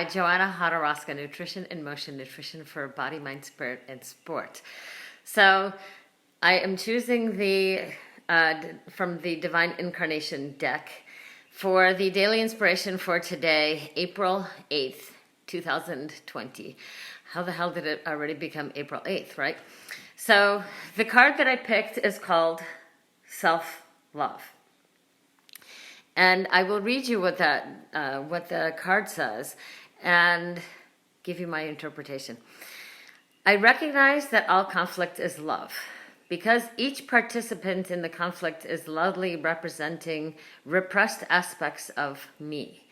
Joanna Hodorowska, Nutrition in Motion, nutrition for body, mind, spirit, and sport. So I am choosing from the Divine Incarnation deck for the daily inspiration for today, April 8th, 2020. How the hell did it already become April 8th, right? So the card that I picked is called Self-Love. And I will read you what the card says and give you my interpretation. I recognize that all conflict is love. Because each participant in the conflict is loudly representing repressed aspects of me.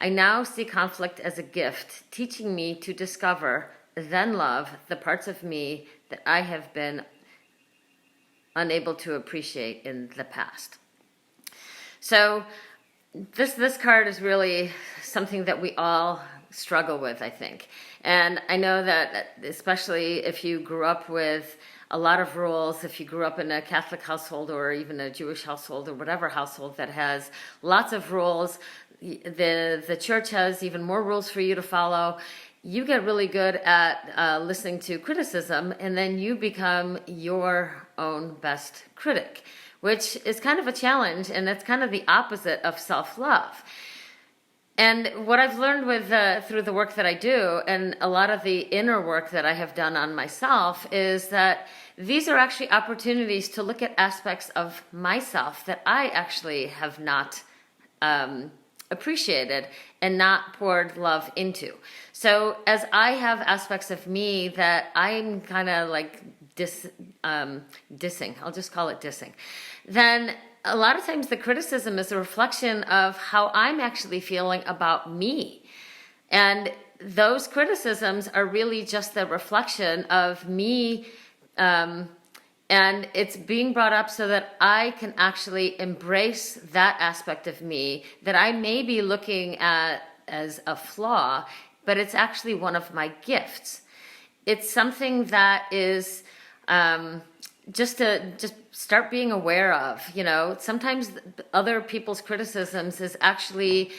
I now see conflict as a gift, teaching me to discover, then love, the parts of me that I have been unable to appreciate in the past. So this card is really something that we all struggle with, I think. And I know that especially if you grew up with a lot of rules, if you grew up in a Catholic household or even a Jewish household or whatever household that has lots of rules, the church has even more rules for you to follow. You get really good at listening to criticism, and then you become your own best critic, which is kind of a challenge, and it's kind of the opposite of self-love. And what I've learned through the work that I do and a lot of the inner work that I have done on myself is that these are actually opportunities to look at aspects of myself that I actually have not appreciated and not poured love into. So as I have aspects of me that I'm kind of like dissing, I'll just call it dissing, then a lot of times the criticism is a reflection of how I'm actually feeling about me. And those criticisms are really just the reflection of me, and it's being brought up so that I can actually embrace that aspect of me that I may be looking at as a flaw, but it's actually one of my gifts. It's something that is just start being aware of. You know, sometimes other people's criticisms is actually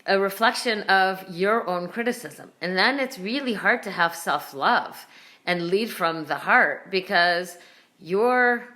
a reflection of your own criticism. And then it's really hard to have self-love and lead from the heart because you're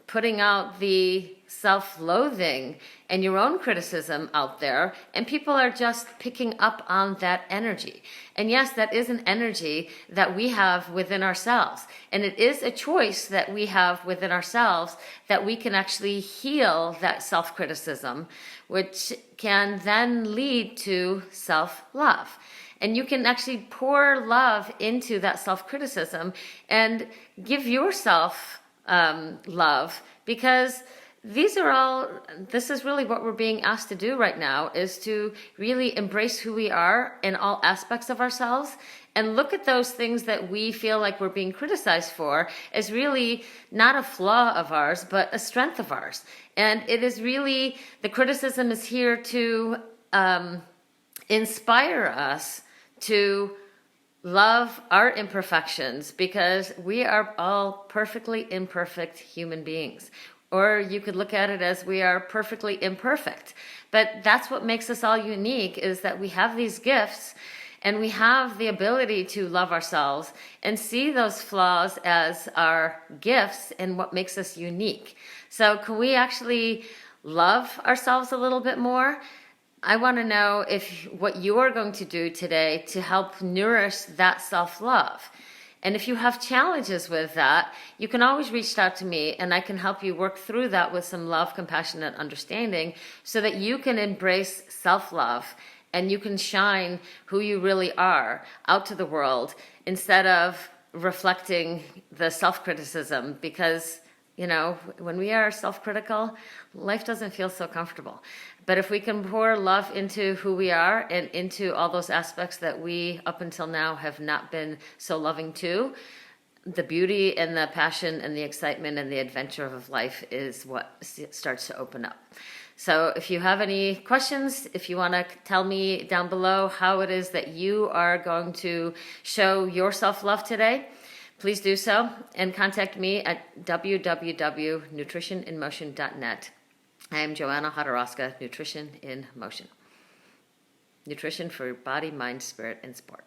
putting out the self-loathing and your own criticism out there, and people are just picking up on that energy. And yes, that is an energy that we have within ourselves, and it is a choice that we have within ourselves that we can actually heal that self-criticism, which can then lead to self-love. And you can actually pour love into that self-criticism and give yourself love, because this is really what we're being asked to do right now, is to really embrace who we are in all aspects of ourselves and look at those things that we feel like we're being criticized for as really not a flaw of ours, but a strength of ours. And it is really, the criticism is here to inspire us to love our imperfections, because we are all perfectly imperfect human beings. Or you could look at it as we are perfectly imperfect. But that's what makes us all unique, is that we have these gifts and we have the ability to love ourselves and see those flaws as our gifts and what makes us unique. So can we actually love ourselves a little bit more? I want to know what you are going to do today to help nourish that self-love. And if you have challenges with that, you can always reach out to me and I can help you work through that with some love, compassion, and understanding so that you can embrace self-love and you can shine who you really are out to the world instead of reflecting the self-criticism, because you know, when we are self-critical, life doesn't feel so comfortable. But if we can pour love into who we are and into all those aspects that we up until now have not been so loving to, the beauty and the passion and the excitement and the adventure of life is what starts to open up. So if you have any questions, if you want to tell me down below how it is that you are going to show your self-love today, please do so and contact me at www.nutritioninmotion.net. I am Joanna Hodorowska, Nutrition in Motion. Nutrition for body, mind, spirit, and sport.